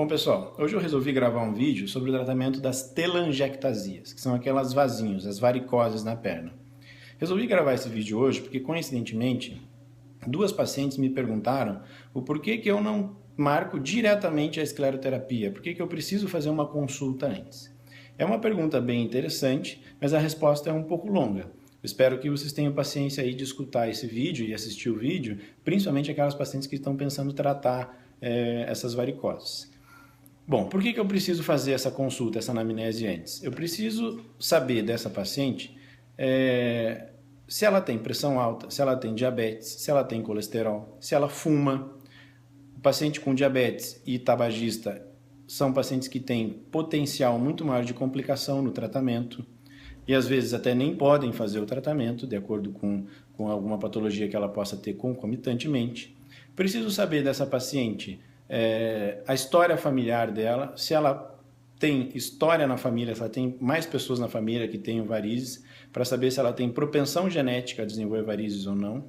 Bom, pessoal, hoje eu resolvi gravar um vídeo sobre o tratamento das telangiectasias, que são aquelas vasinhos, as varicoses na perna. Resolvi gravar esse vídeo hoje porque, coincidentemente, duas pacientes me perguntaram o porquê que eu não marco diretamente a escleroterapia, por que eu preciso fazer uma consulta antes. É uma pergunta bem interessante, mas a resposta é um pouco longa. Eu espero que vocês tenham paciência aí de escutar esse vídeo e assistir o vídeo, principalmente aquelas pacientes que estão pensando tratar essas varicoses. Bom, por que eu preciso fazer essa consulta, essa anamnese antes? Eu preciso saber dessa paciente se ela tem pressão alta, se ela tem diabetes, se ela tem colesterol, se ela fuma. O paciente com diabetes e tabagista são pacientes que têm potencial muito maior de complicação no tratamento e às vezes até nem podem fazer o tratamento, de acordo com alguma patologia que ela possa ter concomitantemente. Preciso saber dessa paciente a história familiar dela, se ela tem história na família, se ela tem mais pessoas na família que tenham varizes, para saber se ela tem propensão genética a desenvolver varizes ou não.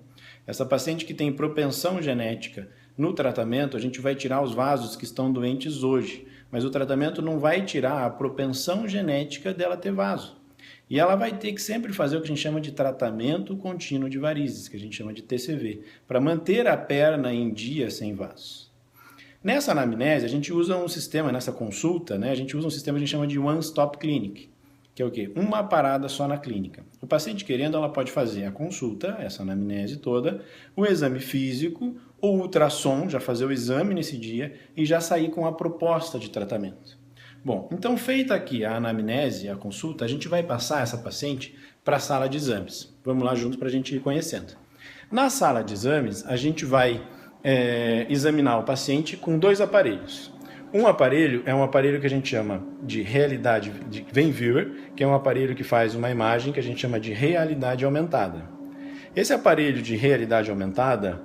Essa paciente que tem propensão genética, no tratamento a gente vai tirar os vasos que estão doentes hoje, mas o tratamento não vai tirar a propensão genética dela ter vaso. E ela vai ter que sempre fazer o que a gente chama de tratamento contínuo de varizes, que a gente chama de TCV, para manter a perna em dia sem vasos. Nessa anamnese, a gente usa um sistema, nessa consulta, a gente usa um sistema que a gente chama de One Stop Clinic, que é o quê? Uma parada só na clínica. O paciente querendo, ela pode fazer a consulta, essa anamnese toda, o exame físico, o ultrassom, já fazer o exame nesse dia e já sair com a proposta de tratamento. Bom, então feita aqui a anamnese, a consulta, a gente vai passar essa paciente para a sala de exames. Vamos lá juntos para a gente ir conhecendo. Na sala de exames, a gente vai examinar o paciente com dois aparelhos. Um aparelho é um aparelho que a gente chama de realidade de Venviewer, que é um aparelho que faz uma imagem que a gente chama de realidade aumentada. Esse aparelho de realidade aumentada,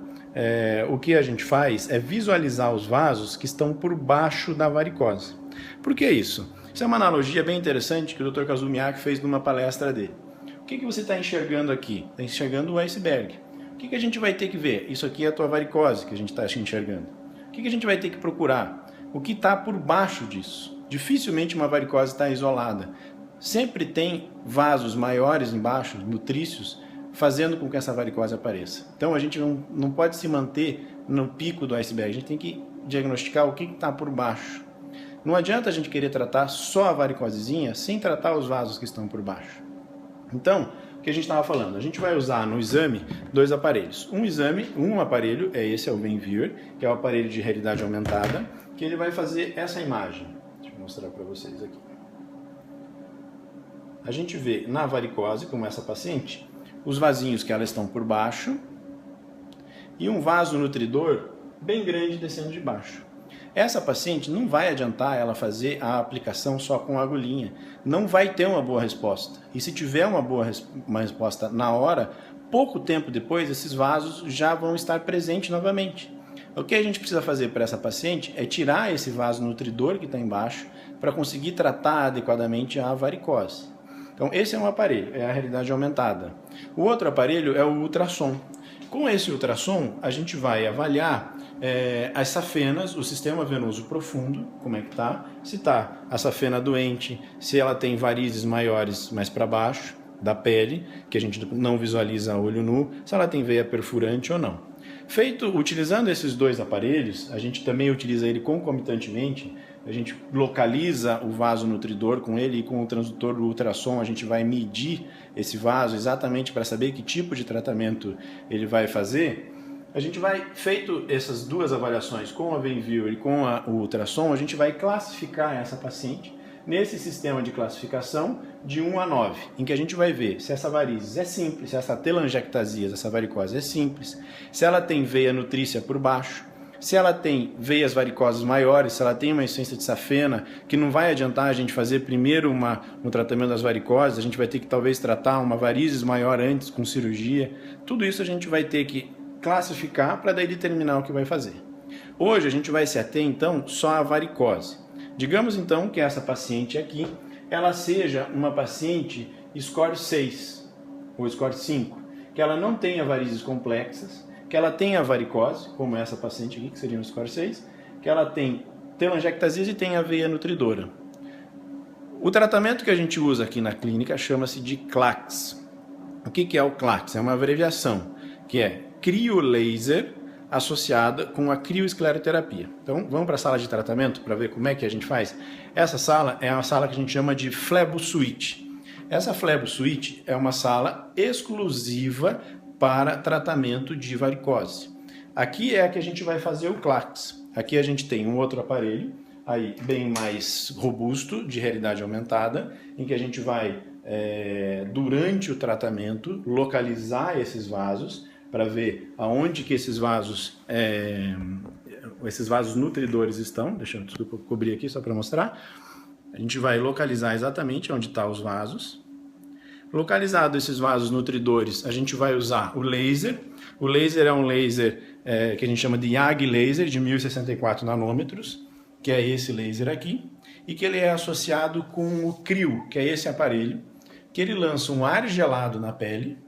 o que a gente faz é visualizar os vasos que estão por baixo da varicose. Por que isso? Isso é uma analogia bem interessante que o Dr. Kazumiaki fez numa palestra dele. O que você está enxergando aqui? Está enxergando o iceberg. O que a gente vai ter que ver? Isso aqui é a tua varicose que a gente está enxergando. O que a gente vai ter que procurar? O que está por baixo disso? Dificilmente uma varicose está isolada. Sempre tem vasos maiores embaixo, nutrícios, fazendo com que essa varicose apareça. Então a gente não pode se manter no pico do iceberg. A gente tem que diagnosticar o que está por baixo. Não adianta a gente querer tratar só a varicosezinha sem tratar os vasos que estão por baixo. Então, o que a gente estava falando? A gente vai usar no exame dois aparelhos. Um aparelho, esse é o Venviewer, que é o aparelho de realidade aumentada, que ele vai fazer essa imagem. Deixa eu mostrar para vocês aqui. A gente vê na varicose, como essa paciente, os vasinhos que elas estão por baixo e um vaso nutridor bem grande descendo de baixo. Essa paciente não vai adiantar ela fazer a aplicação só com agulhinha, não vai ter uma boa resposta. E se tiver uma resposta na hora, pouco tempo depois esses vasos já vão estar presentes novamente. O que a gente precisa fazer para essa paciente é tirar esse vaso nutridor que está embaixo para conseguir tratar adequadamente a varicose. Então esse é um aparelho, é a realidade aumentada. O outro aparelho é o ultrassom. Com esse ultrassom a gente vai avaliar as safenas, o sistema venoso profundo, como é que está, se está a safena doente, se ela tem varizes maiores mais para baixo da pele, que a gente não visualiza a olho nu, se ela tem veia perfurante ou não. Utilizando esses dois aparelhos, a gente também utiliza ele concomitantemente, a gente localiza o vaso nutridor com ele e com o transdutor do ultrassom a gente vai medir esse vaso exatamente para saber que tipo de tratamento ele vai fazer. A gente vai, feito essas duas avaliações com a Venviewer e com o ultrassom, a gente vai classificar essa paciente nesse sistema de classificação de 1 a 9, em que a gente vai ver se essa varizes é simples, se essa telangiectasia, essa varicose é simples, se ela tem veia nutrícia por baixo, se ela tem veias varicosas maiores, se ela tem uma insuficiência de safena, que não vai adiantar a gente fazer primeiro um tratamento das varicoses, a gente vai ter que talvez tratar uma varizes maior antes com cirurgia. Tudo isso a gente vai ter que classificar para daí determinar o que vai fazer. Hoje a gente vai se ater então só à varicose. Digamos então que essa paciente aqui, ela seja uma paciente score 6 ou score 5, que ela não tenha varizes complexas, que ela tenha varicose, como essa paciente aqui, que seria um score 6, que ela tem telangiectasias e tem a veia nutridora. O tratamento que a gente usa aqui na clínica chama-se de CLACS. O que é o CLACS? É uma abreviação, que é criolaser associada com a crioescleroterapia. Então, vamos para a sala de tratamento para ver como é que a gente faz? Essa sala é uma sala que a gente chama de Flebo Suite. Essa Flebo Suite é uma sala exclusiva para tratamento de varicose. Aqui é a que a gente vai fazer o CLACS. Aqui a gente tem um outro aparelho, aí bem mais robusto, de realidade aumentada, em que a gente vai, durante o tratamento, localizar esses vasos, para ver aonde que esses vasos nutridores estão. Deixa eu cobrir aqui só para mostrar. A gente vai localizar exatamente onde estão os vasos. Localizado esses vasos nutridores, a gente vai usar o laser. O laser é um laser que a gente chama de YAG laser, de 1064 nanômetros, que é esse laser aqui, e que ele é associado com o CRIO, que é esse aparelho, que ele lança um ar gelado na pele,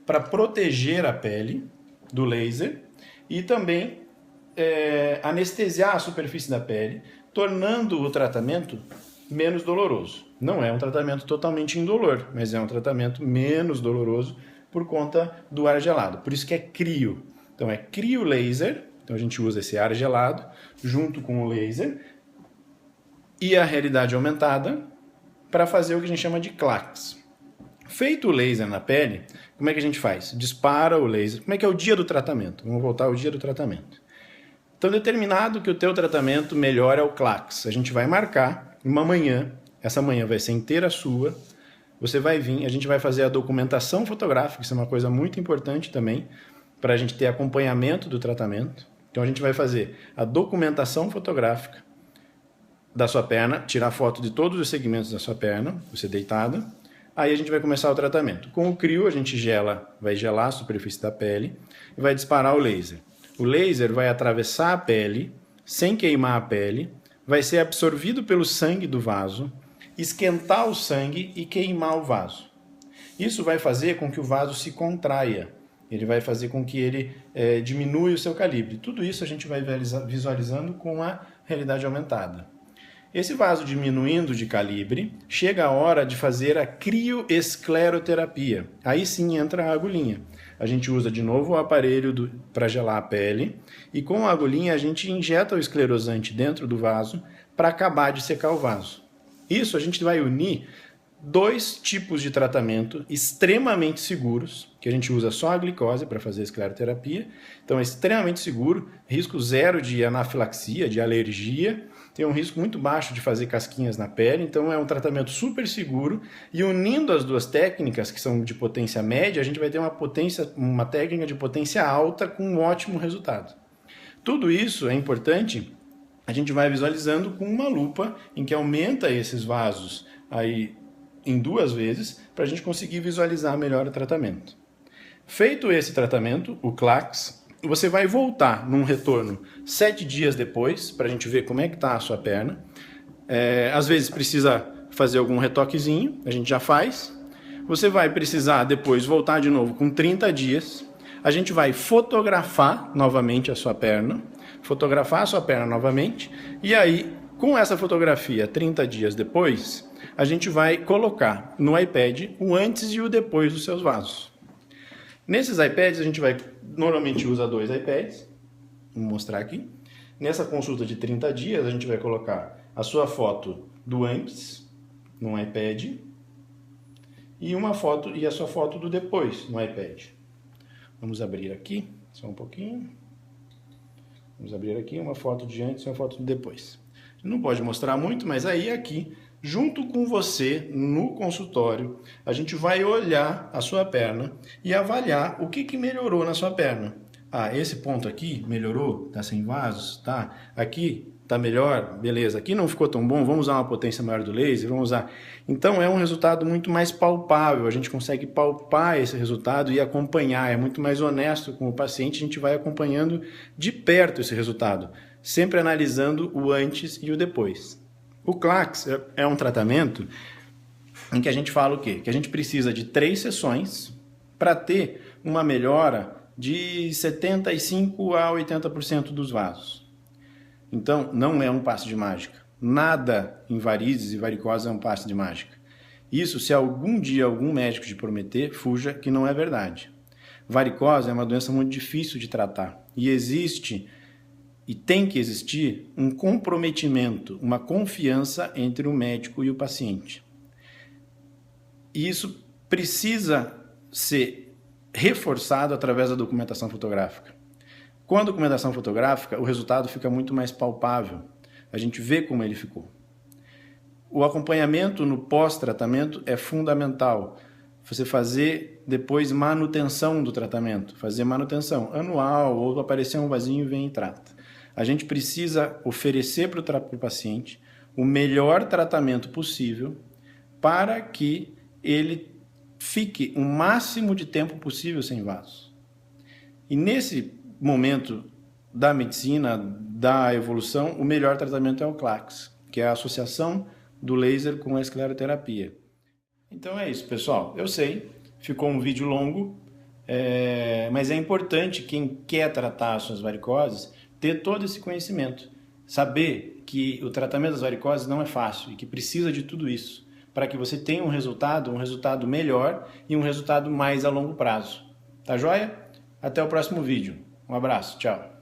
para proteger a pele do laser e também anestesiar a superfície da pele, tornando o tratamento menos doloroso. Não é um tratamento totalmente indolor, mas é um tratamento menos doloroso por conta do ar gelado. Por isso que é CRIO. Então é CRIO laser. Então a gente usa esse ar gelado junto com o laser e a realidade aumentada para fazer o que a gente chama de CLACS. Feito o laser na pele, como é que a gente faz? Dispara o laser. Como é que é o dia do tratamento? Vamos voltar ao dia do tratamento. Então, determinado que o teu tratamento melhor é o CLACS, a gente vai marcar uma manhã, essa manhã vai ser inteira sua, você vai vir, a gente vai fazer a documentação fotográfica, isso é uma coisa muito importante também, para a gente ter acompanhamento do tratamento. Então a gente vai fazer a documentação fotográfica da sua perna, tirar foto de todos os segmentos da sua perna, você deitada. Aí a gente vai começar o tratamento. Com o CRIO a gente vai gelar a superfície da pele e vai disparar o laser. O laser vai atravessar a pele, sem queimar a pele, vai ser absorvido pelo sangue do vaso, esquentar o sangue e queimar o vaso. Isso vai fazer com que o vaso se contraia. Ele vai fazer com que ele diminua o seu calibre. Tudo isso a gente vai visualizando com a realidade aumentada. Esse vaso diminuindo de calibre, chega a hora de fazer a crioescleroterapia. Aí sim entra a agulhinha. A gente usa de novo o aparelho para gelar a pele e com a agulhinha a gente injeta o esclerosante dentro do vaso para acabar de secar o vaso. Isso a gente vai unir dois tipos de tratamento extremamente seguros, que a gente usa só a glicose para fazer a escleroterapia. Então é extremamente seguro, risco zero de anafilaxia, de alergia, tem um risco muito baixo de fazer casquinhas na pele, então é um tratamento super seguro. E unindo as duas técnicas, que são de potência média, a gente vai ter uma técnica de potência alta com um ótimo resultado. Tudo isso é importante, a gente vai visualizando com uma lupa em que aumenta esses vasos aí em 2 vezes, para a gente conseguir visualizar melhor o tratamento. Feito esse tratamento, o CLACS, você vai voltar num retorno 7 dias depois, para a gente ver como é que está a sua perna. Às vezes precisa fazer algum retoquezinho, a gente já faz. Você vai precisar depois voltar de novo com 30 dias. A gente vai fotografar novamente a sua perna, e aí, com essa fotografia 30 dias depois, a gente vai colocar no iPad o antes e o depois dos seus vasos. Nesses iPads, a gente normalmente usa 2 iPads, vou mostrar aqui. Nessa consulta de 30 dias, a gente vai colocar a sua foto do antes, no iPad, e a sua foto do depois, no iPad. Vamos abrir aqui, só um pouquinho. Vamos abrir aqui uma foto de antes e uma foto do depois. Não pode mostrar muito, mas aí aqui, junto com você, no consultório, a gente vai olhar a sua perna e avaliar o que melhorou na sua perna. Ah, esse ponto aqui melhorou, tá sem vasos, tá? Aqui tá melhor, beleza. Aqui não ficou tão bom, vamos usar uma potência maior do laser, vamos usar. Então é um resultado muito mais palpável, a gente consegue palpar esse resultado e acompanhar, é muito mais honesto com o paciente, a gente vai acompanhando de perto esse resultado, sempre analisando o antes e o depois. O CLACS é um tratamento em que a gente fala o quê? Que a gente precisa de 3 sessões para ter uma melhora de 75% a 80% dos vasos. Então, não é um passe de mágica. Nada em varizes e varicose é um passe de mágica. Isso, se algum dia algum médico te prometer, fuja, que não é verdade. Varicose é uma doença muito difícil de tratar. E existe, e tem que existir, um comprometimento, uma confiança entre o médico e o paciente. E isso precisa ser reforçado através da documentação fotográfica. Com a documentação fotográfica, o resultado fica muito mais palpável. A gente vê como ele ficou. O acompanhamento no pós-tratamento é fundamental. Você fazer depois manutenção do tratamento, fazer manutenção anual, ou aparecer um vasinho, vem e trata. A gente precisa oferecer para o paciente o melhor tratamento possível para que ele fique o máximo de tempo possível sem vasos. E nesse momento da medicina, da evolução, o melhor tratamento é o CLACS, que é a associação do laser com a escleroterapia. Então é isso, pessoal. Eu sei, ficou um vídeo longo, mas é importante quem quer tratar as suas varicoses ter todo esse conhecimento. Saber que o tratamento das varicoses não é fácil e que precisa de tudo isso para que você tenha um resultado melhor e um resultado mais a longo prazo. Tá joia? Até o próximo vídeo. Um abraço, tchau.